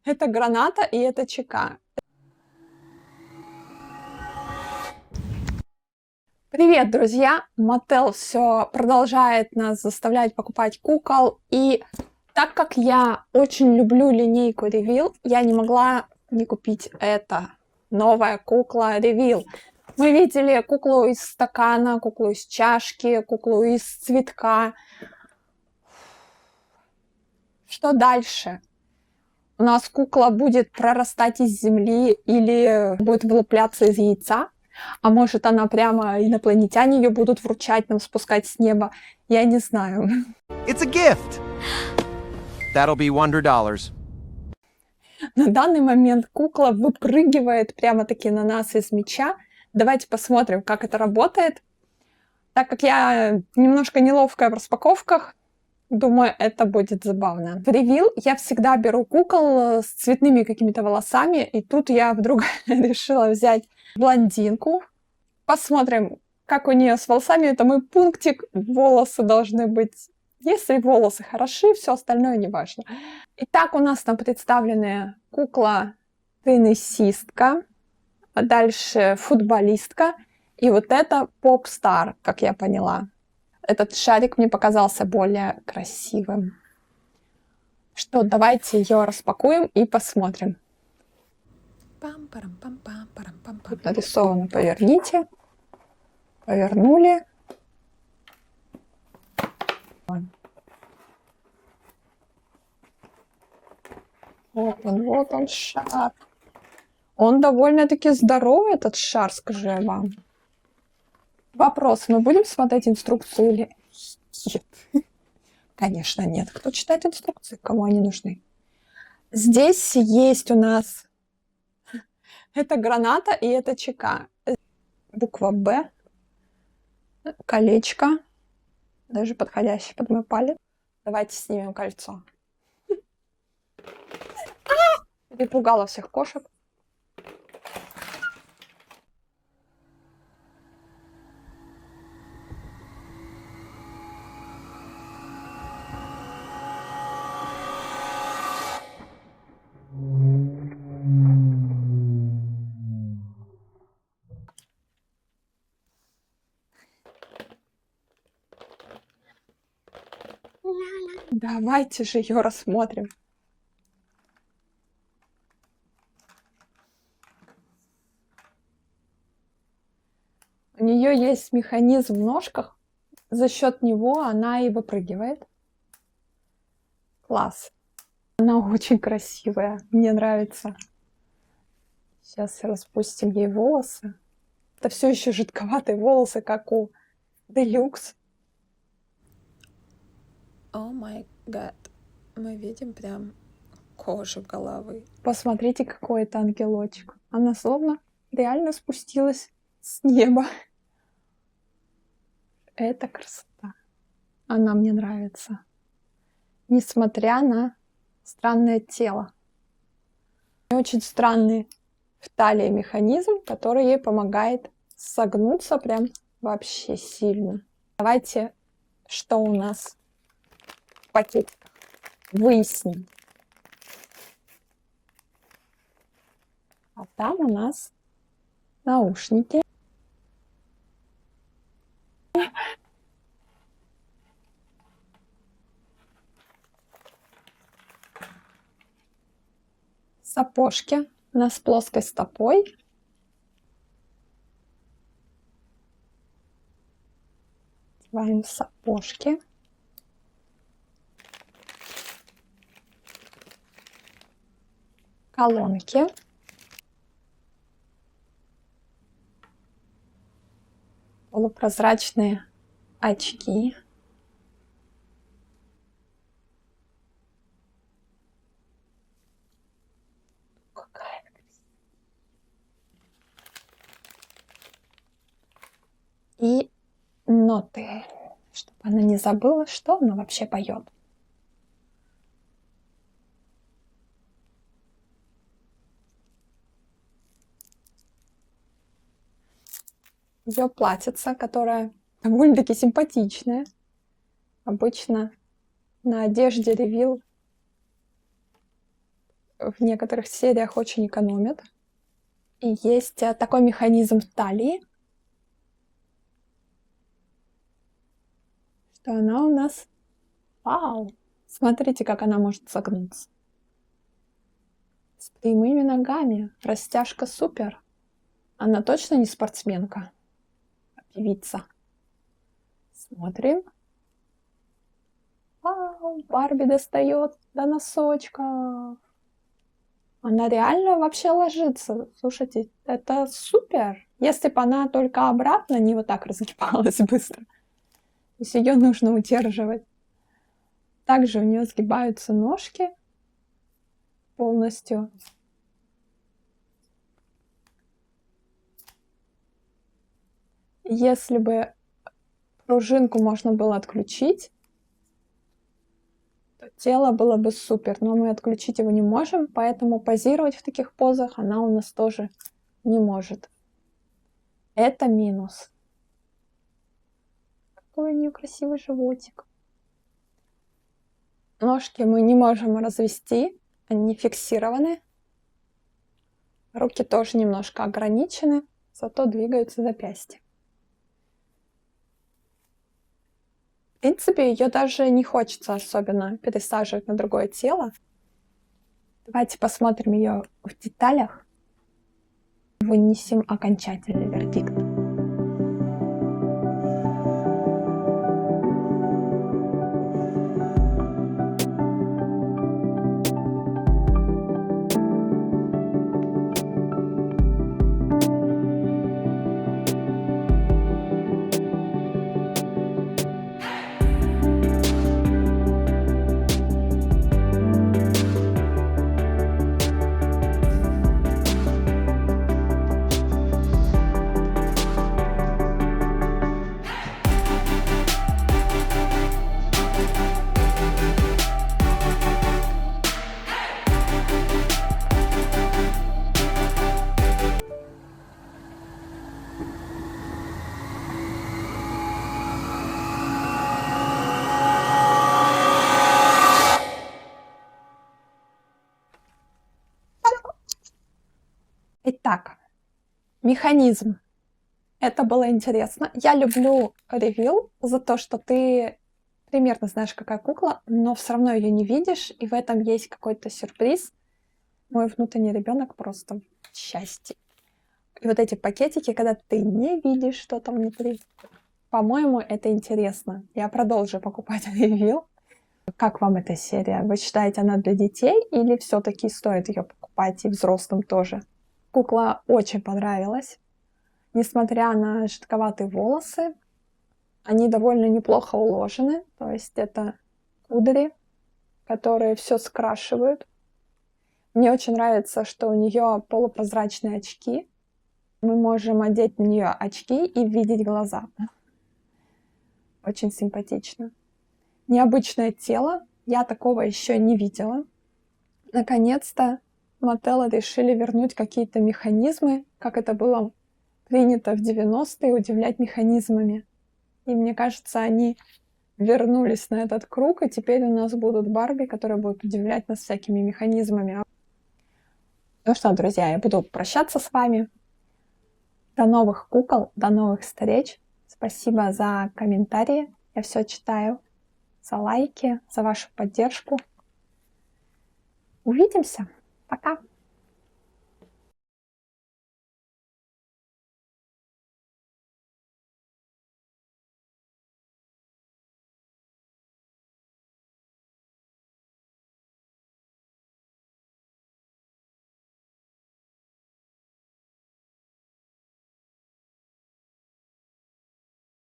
Это граната и это ЧК. Привет, друзья! Mattel все продолжает нас заставлять покупать кукол. И так как я очень люблю линейку Reveal, я не могла не купить это. Новая кукла Reveal. Мы видели куклу из стакана, куклу из чашки, куклу из цветка. Что дальше? У нас кукла будет прорастать из земли или будет вылупляться из яйца? А может, она прямо инопланетяне ее будут вручать нам, спускать с неба? Я не знаю. It's a gift. That'll be $100. На данный момент кукла выпрыгивает прямо-таки на нас из мяча. Давайте посмотрим, как это работает. Так как я немножко неловкая в распаковках, думаю, это будет забавно. В Reveal я всегда беру кукол с цветными какими-то волосами, и тут я вдруг решила взять блондинку. Посмотрим, как у нее с волосами. Это мой пунктик. Волосы должны быть... Если волосы хороши, все остальное не важно. Итак, у нас там представлены кукла теннисистка, а дальше футболистка, и вот это поп-стар, как я поняла. Этот шарик мне показался более красивым. Что, давайте ее распакуем и посмотрим. Тут нарисовано «Поверните». Повернули. Вот он шар. Он довольно-таки здоровый, этот шар, скажу я вам. Вопрос, мы будем смотреть инструкцию или нет? Конечно, нет. Кто читает инструкции? Кому они нужны? Здесь есть у нас... Это граната и это ЧК. Буква «Б». Колечко. Даже подходящее под мой палец. Давайте снимем кольцо. Перепугала всех кошек. Давайте же ее рассмотрим. У нее есть механизм в ножках. За счет него она и выпрыгивает. Класс. Она очень красивая. Мне нравится. Сейчас распустим ей волосы. Это все еще жидковатые волосы, как у Deluxe. О май гад. Мы видим прям кожу головы. Посмотрите, какой это ангелочек. Она словно реально спустилась с неба. Это красота. Она мне нравится. Несмотря на странное тело. Очень странный в талии механизм, который ей помогает согнуться прям вообще сильно. Давайте, что у нас в пакетиках, выясним. А там у нас наушники. Сапожки. У нас с плоской стопой. Одеваем сапожки. Колонки. Полупрозрачные очки. Какая красивая. И ноты, чтобы она не забыла, что она вообще поет. Ее платьице, которое довольно-таки симпатичное. Обычно на одежде Reveal в некоторых сериях очень экономят. И есть такой механизм в талии, что она у нас... Вау! Смотрите, как она может согнуться. С прямыми ногами. Растяжка супер. Она точно не спортсменка, а певица. Смотрим. Вау, Барби достает до носочка. Она реально вообще ложится. Слушайте, это супер. Если бы она только обратно не вот так разгибалась быстро. То есть ее нужно удерживать. Также у нее сгибаются ножки полностью. Если бы пружинку можно было отключить, то тело было бы супер. Но мы отключить его не можем, поэтому позировать в таких позах она у нас тоже не может. Это минус. Какой у нее красивый животик. Ножки мы не можем развести, они фиксированы. Руки тоже немножко ограничены, зато двигаются запястья. В принципе, ее даже не хочется особенно пересаживать на другое тело. Давайте посмотрим ее в деталях. Вынесем окончательный вердикт. Итак, механизм. Это было интересно. Я люблю ревил за то, что ты примерно знаешь, какая кукла, но все равно ее не видишь, и в этом есть какой-то сюрприз. Мой внутренний ребенок просто в счастье. И вот эти пакетики, когда ты не видишь, что там внутри, по-моему, это интересно. Я продолжу покупать ревил. Как вам эта серия? Вы считаете, она для детей или все-таки стоит ее покупать и взрослым тоже? Кукла очень понравилась. Несмотря на жидковатые волосы, они довольно неплохо уложены. То есть это кудри, которые все скрашивают. Мне очень нравится, что у нее полупрозрачные очки. Мы можем одеть на нее очки и видеть глаза. Очень симпатично. Необычное тело. Я такого еще не видела. Наконец-то Mattel решили вернуть какие-то механизмы, как это было принято в 90-е, удивлять механизмами. И мне кажется, они вернулись на этот круг, и теперь у нас будут Барби, которые будут удивлять нас всякими механизмами. Ну что, друзья, я буду прощаться с вами. До новых кукол, до новых встреч. Спасибо за комментарии. Я все читаю. За лайки, за вашу поддержку. Увидимся!